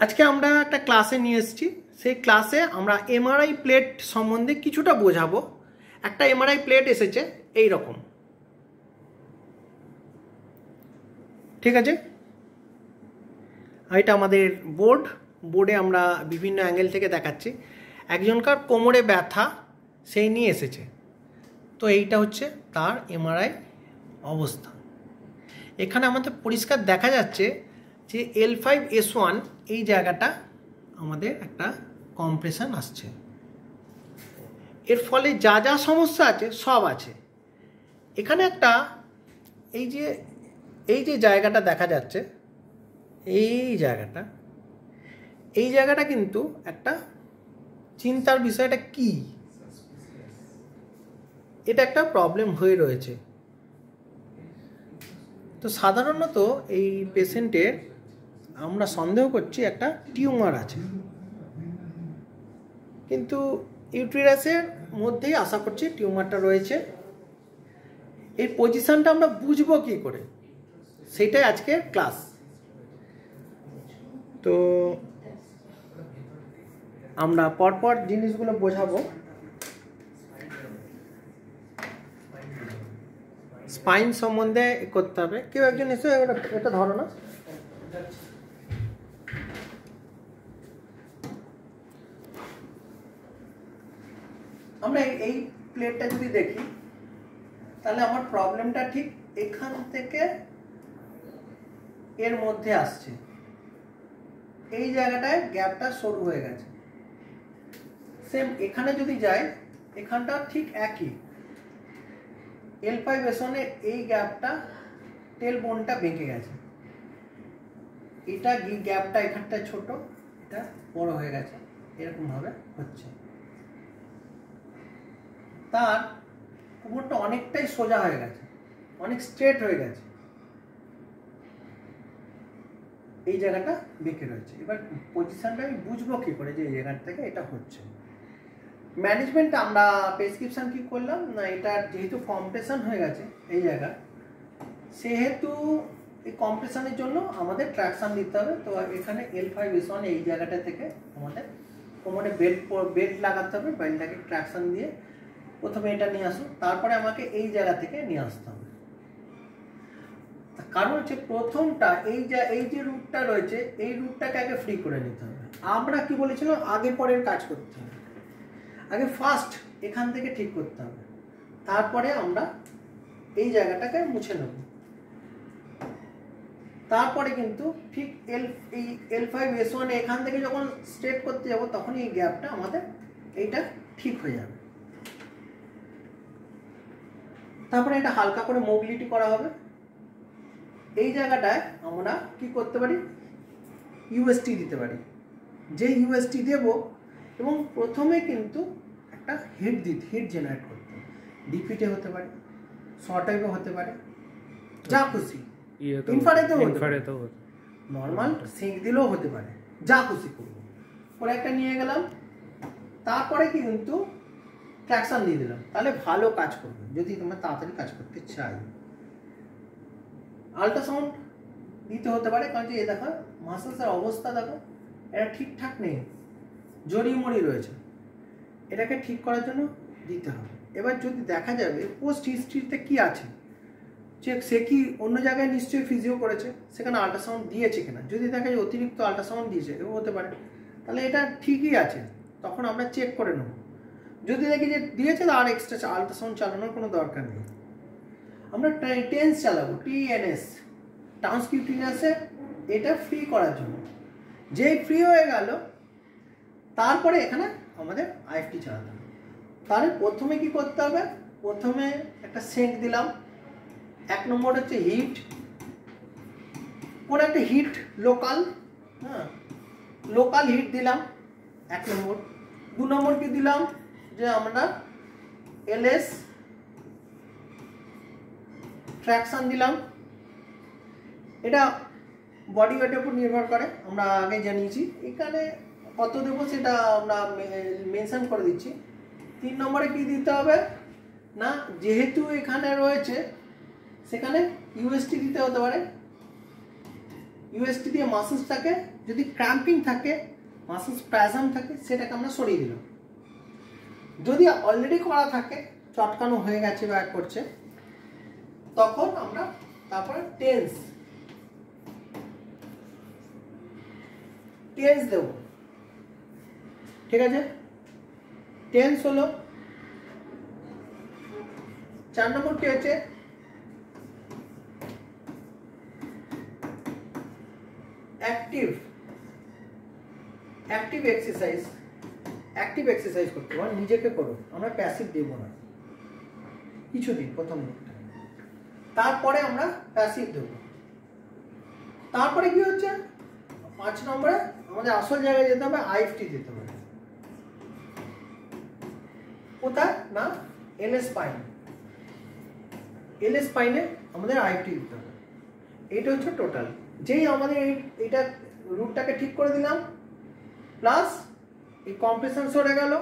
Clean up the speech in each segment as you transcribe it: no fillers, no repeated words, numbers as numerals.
আজকে আমরা একটা ক্লাসে নিয়ে এসেছি। সেই ক্লাসে আমরা এমআরআই প্লেট সম্বন্ধে কিছুটা বোঝাবো। একটা এমআরআই প্লেট এসেছে এই রকম, ঠিক আছে। এটা আমাদের বোর্ডে আমরা বিভিন্ন অ্যাঙ্গেল থেকে দেখাচ্ছি। একজনকার কোমরে ব্যথা সেই নিয়ে এসেছে, তো এইটা হচ্ছে তার এমআরআই অবস্থা। এখানে আমাদের পরিষ্কার দেখা যাচ্ছে যে L5S1 এই জায়গাটা আমাদের একটা কম্প্রেশন আসছে। এর ফলে যা যা সমস্যা আছে সব আছে। এখানে একটা এই যে জায়গাটা দেখা যাচ্ছে, এই জায়গাটা কিন্তু একটা চিন্তার বিষয়টা কি, এটা একটা প্রবলেম হয়ে রয়েছে। তো সাধারণত এই পেশেন্টের আমরা সন্দেহ করছি একটা টিউমার আছে, কিন্তু ইউটেরাসের মধ্যেই আশা করছি টিউমারটা রয়েছে। এই পজিশনটা আমরা বুঝবো কি করে, সেটাই আজকের ক্লাস। তো আমরা পরপর জিনিসগুলো বোঝাবো। স্পাইন সম্বন্ধে করতে হবে। কেউ একজন এসে এটা ধরো না। আমরা এই প্লেটটা যদি দেখি তাহলে আমার প্রবলেমটা ঠিক এখান থেকে এর মধ্যে আসছে। এই জায়গাটায় গ্যাপটা সরু হয়ে গেছে। সেম এখানে যদি যাই, এখানটা ঠিক একই। L5S1 এই গ্যাপটা টেল বোনটা বেঁকে গেছে। এটা গ্যাপটা এখানটা ছোট, এটা বড় হয়ে গেছে, এরকম ভাবে হচ্ছে। তার কোমরটা অনেকটাই সোজা হয়ে গেছে, অনেক স্ট্রেট হয়ে গেছে, এই জায়গাটা বেঁকে রয়েছে। এবার পজিশনটা আমি বুঝবো কি করে যে এই জায়গা থেকে এটা হচ্ছে। ম্যানেজমেন্ট আমরা প্রেসক্রিপশন কি করলাম না, এটা যেহেতু কম্প্রেশন হয়ে গেছে এই জায়গা, সেহেতু এই কম্প্রেশনের জন্য আমাদের ট্র্যাকশন দিতে হবে। তো এখানে L5S1 এই জায়গাটা থেকে আমাদের কোমরে বেল্ট লাগাতে হবে। বেল্টটাকে ট্র্যাকশন দিয়ে প্রথমে এটা নিয়ে আসো, তারপরে আমাকে এই জায়গা থেকে নিয়ে আসতে হবে। কারণ হচ্ছে প্রথমটা এই যে রুটটা রয়েছে, এই রুটটাকে আগে ফ্রি করে নিতে হবে। আমরা কি বলেছিলাম, আগে পরের কাজ করতে হবে। আগে ফার্স্ট এখান থেকে ঠিক করতে হবে, তারপরে আমরা এই জায়গাটাকে মুছে নেব। তারপরে কিন্তু ঠিক L5S1 এখান থেকে যখন স্ট্রেট করতে যাব, তখন এই গ্যাপটা আমাদের এইটা ঠিক হয়ে যাবে। তারপরে এটা হালকা করে মোবিলিটি করা হবে। এই জায়গাটায় আমরা কি করতে পারি, ইউএসটি দিতে পারি। যে ইউএসটি দেব, এবং প্রথমে কিন্তু একটা হিট জেনারেট করতে হবে। ডিপিটে হতে পারে, শর্ট ওয়েভে হতে পারে, যা খুশি। ইনফ্রারেডেও হতে পারে, নর্মাল সিঙ্ক দিলেও হতে পারে, যা খুশি করবো। পরে একটা নিয়ে গেলাম, তারপরে কিন্তু ট্র্যাকশন দিয়ে দিলাম। তাহলে ভালো কাজ করবে যদি তোমরা তাড়াতাড়ি কাজ করতে চাই। আল্ট্রাসাউন্ড দিতে হতে পারে, কারণ যে এ দেখো মাসেলসের অবস্থা দেখো, এটা ঠিকঠাক নেই, জড়িয়ে রয়েছে। এটাকে ঠিক করার জন্য দিতে হবে। এবার যদি দেখা যাবে পোস্ট হিস্ট্রিতে কি আছে, যে সে কি অন্য জায়গায় নিশ্চয়ই ফিজিও করেছে, সেখানে আল্ট্রাসাউন্ড দিয়েছে কিনা। যদি দেখা যায় অতিরিক্ত আল্ট্রাসাউন্ড দিয়েছে, এও হতে পারে, তাহলে এটা ঠিকই আছে, তখন আমরা চেক করে নেব। যদি দেখি যে দিয়েছে, আর এক্সট্রা আল্ট্রাসাউন্ড চালানোর কোনো দরকার নেই। আমরা টেন্স চালাবো, TNS, ট্রান্সকিউটিনিয়াসে, এটা ফ্রি করার জন্য। যেই ফ্রি হয়ে গেল, তারপরে এখানে আমাদের IFT চালাতে হবে। তাহলে প্রথমে কি করতে হবে, প্রথমে একটা সেন্ট দিলাম। 1 নম্বর হচ্ছে হিট, কোন একটা হিট লোকাল, লোকাল হিট দিলাম 1 নম্বর। 2 নম্বর কি দিলাম, যে আমরা LS ট্র্যাকশন দিলাম। এটা বডি ওয়েটের উপর নির্ভর করে, আমরা আগে জানিয়েছি। এখানে কত দেবো সেটা আমরা মেনশন করে দিচ্ছি। 3 নম্বরে কি দিতে হবে না, যেহেতু এখানে রয়েছে সেখানে ইউএসটি দিতে হতে পারে। ইউএসটি দিয়ে মাসেলস থাকে, যদি ক্র্যাম্পিং থাকে, মাসেল স্প্যাজম থাকে, সেটাকে আমরা সরিয়ে দিলাম। যদি অলরেডি করা থাকে, চটকানো হয়ে গেছে বা করছে, তখন আমরা তারপরে টেন্স দেব। ঠিক আছে, টেন্স হলো 4 নম্বর কি হচ্ছে অ্যাক্টিভ এক্সারসাইজ করতে হবে, নিজেকে করো, আমরা প্যাসিভ দেব না কিছুদিন প্রথম দিকটা, তারপরে আমরা প্যাসিভ দেব। তারপরে কি হচ্ছে 5 নম্বরে আমাদের আসল জায়গায় যেতে হবে, আইএফটি দিতে হবে। কোথায় না এলএস স্পাইনে আমাদের আইএফটি দিতে হবে। এইটা হচ্ছে টোটাল। যেই আমাদের এইটা রুটটাকে ঠিক করে দিলাম, প্লাস এই কম্প্রেশন সরে গেল,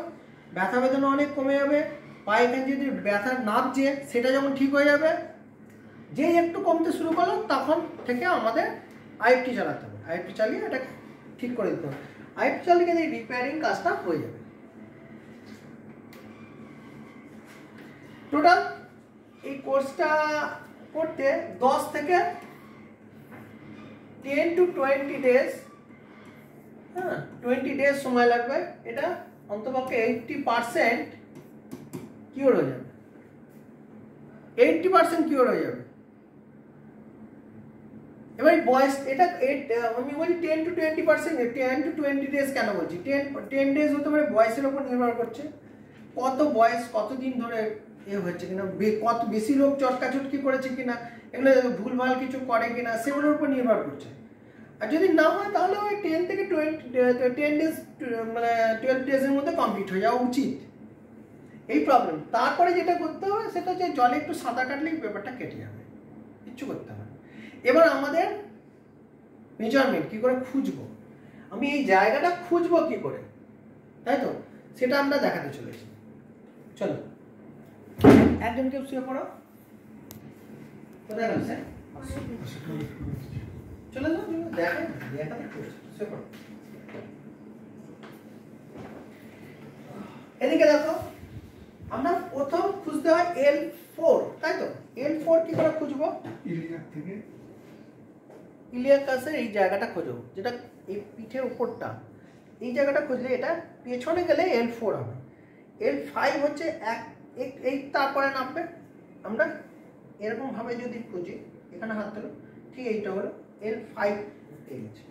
ব্যথা বেদনা অনেক কমে যাবে, পায়খানা যদি ব্যথা নাবছে সেটা যখন ঠিক হয়ে যাবে, যেই একটু কমতে শুরু করলো তখন থেকে আমাদের আইএফটি চালাতে হবে। আইএফটি চালিয়ে এটাকে ঠিক করে দিতে হবে। আইএফটি চালিয়ে এই রিপেয়ারিং কাজটা হয়ে যাবে। টোটাল এই কোর্সটা করতে 10 থেকে 10 to 20 ডেজ, হ্যাঁ 20 ডেজ সময় লাগবে। এটা অন্তপক্ষে 80% কিওর হয়ে যাবে, 80% কিওর হয়ে যাবে। এবার বয়স এটা আমি বলি 10 to 20%, 10 to 20 ডেজ কেন বলছি, 10 ডেজ হতে পারে, বয়সের উপর নির্ভর করছে, কত বয়স কতদিন ধরে হচ্ছে কিনা, কত বেশি লোক চটকাচটকি করেছে কিনা, এগুলো ভুলভাল কিছু করে কিনা, সেগুলোর উপর নির্ভর করছে। আর যদি না হয় তাহলে ওই 10 থেকে 10 ডেজ মানে 12 ডেজের মধ্যে কমপ্লিট হয়ে যাওয়া উচিত। এই প্রবলেম। তারপরে যেটা করতে হবে সেটা হচ্ছে জলে একটু সাঁতার কাটলেই ব্যাপারটা কেটে যাবে, কিচ্ছু করতে হবে। এবার আমাদের মেজারমেন্ট কি করে খুঁজবো, আমি এই জায়গাটা খুঁজবো কি করে, তাই তো, সেটা আমরা দেখাতে চলেছি। চলো একজন কেউ শুয়ে পড়ো, কোথায় গেল স্যার, চলে যাও, দেখাতে শুয়ে পড়ো। এদিকে দেখো, আমরা প্রথম খুঁজতে হয় L4, তাই তো। L4 কি করে খুঁজবো, ইলিয়াক কাছে এই জায়গাটা খোঁজো, যেটা এই পিঠের উপরটা, এই জায়গাটা খুঁজলে এটা পেছনে গেলে L4 হবে। L5 হচ্ছে এই তারপরে নামবে। আমরা এরকম ভাবে যদি খুঁজি, এখানে হাত তোলো, ঠিক এইটা হলো L5 পেয়ে গেছে।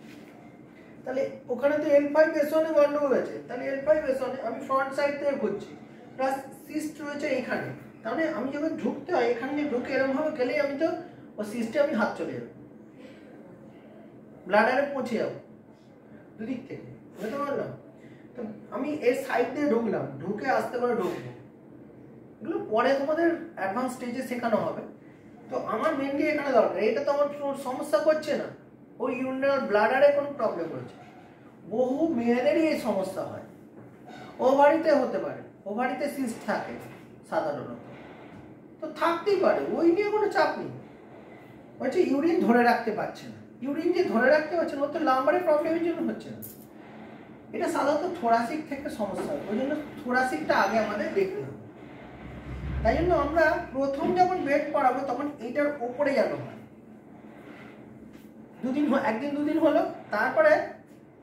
তাহলে ওখানে তো L5 পেছনে গন্ডগোল আছে, তাহলে L5 পেছনে আমি ফ্রন্ট সাইড থেকে খুঁজছি, প্লাস সিস্ট রয়েছে এইখানে, তাহলে আমি যখন ঢুকতে হয় এখানে ঢুকে এরকম ভাবে গেলেই আমি তো ও সিস্টে আমি হাত চলে যাবো, ব্লাডারে পৌঁছে যাবো দুদিক থেকে, বুঝতে পারলাম। তো আমি এর সাইড দিয়ে ঢুকলাম, ঢুকে আস্তে করে ঢুকবো, এগুলো পরে তোমাদের অ্যাডভান্স স্টেজে শেখানো হবে। তো আমার মেনলি এখানে দরকার, এটা তো আমার সমস্যা করছে না, ওই ইউরিনাল ব্লাডারে কোনো প্রবলেম হচ্ছে। বহু মেয়েদেরই এই সমস্যা হয়, ওভারিতে হতে পারে, ওভারিতে সিস্ট থাকে সাধারণত, তো থাকতেই পারে, ওই নিয়ে কোনো চাপ নেই। হচ্ছে ইউরিন ধরে রাখতে পারছে না, ইউরিন যে ধরে রাখতে পারছে না, ওর তো লাম্বারের প্রবলেমের জন্য হচ্ছে না, এটা সাধারণত থোরাসিক থেকে সমস্যা হয়, ওই জন্য থোরাসিকটা আগে আমাদের দেখতে হবে। তাই জন্য আমরা প্রথম যখন বেড পড়াবো তখন এইটার ওপরে যেন হয়, একদিন দুদিন হলো, তারপরে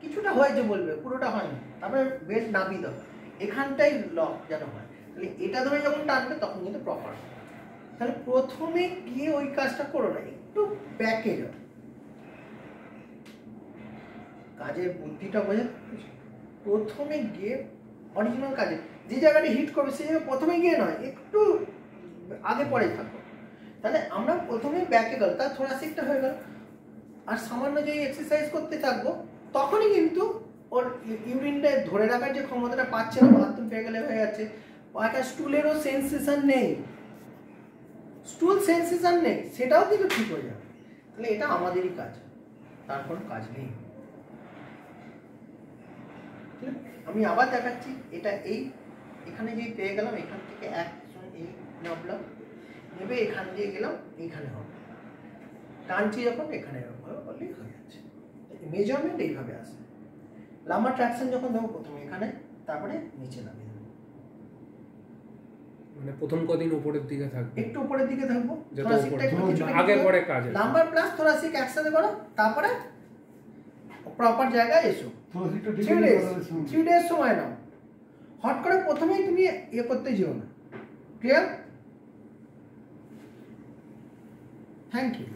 কিছুটা হয়েছে বলবে, পুরোটা হয়নি, তারপরে বেড নামিয়ে দেবো, এখানটাই লক যেন হয়, তাহলে এটা ধরে যখন টানবে তখন কিন্তু প্রপার। তাহলে প্রথমে গিয়ে ওই কাজটা করো না, একটু ব্যাকে যাও, কাজের বুদ্ধিটা বোঝা। প্রথমে গিয়ে অরিজিনাল কাজে যে জায়গাটা হিট করবে সেই জায়গায় প্রথমে গিয়ে নয়, একটু আগে পরে থাকো, তাহলে আমরা প্রথমে ব্যাকে গেল, তার থোরাসিকটা হয়ে গেল। আর সামান্য যে এক্সারসাইজ করতে থাকবো তখনই কিন্তু ওর ইউরিনটা ধরে রাখার যে ক্ষমতাটা পাচ্ছে না, বাথরুম পেয়ে গেলে হয়ে যাচ্ছে, একটা স্টুলেরও সেন্সেশন নেই, স্টুল সেন্সেশন নেই, সেটাও কিন্তু ঠিক হয়ে যাবে। তাহলে এটা আমাদেরই কাজ, তার কোনো কাজ নেই। আমি আবার দেখাচ্ছি, এটা এখানে যে পেয়ে গেলাম, এখান থেকে একজন এই নামলাম, নেবে এখান দিয়ে গেলাম, এইখানে হবে, টানছি যখন এখানে এরকম ভাবে বললেই হয়ে যাচ্ছে। মেজারমেন্ট এইভাবে আসে। লাম্বার ট্র্যাকশন যখন দেবো প্রথমে এখানে, তারপরে নিচে নামিয়ে দেবো। মানে প্রথম কদিন উপরের দিকে থাকবে, একটু উপরের দিকে থাকবো, আগে পরে কাজ লাম্বার প্লাস থোরাসিক একসাথে করো, তারপরে প্রপার জায়গায় এসো। 3 days সময় নাও, হট করে প্রথমেই তুমি ইয়ে করতে যেও না। ক্লিয়ার? Thank you.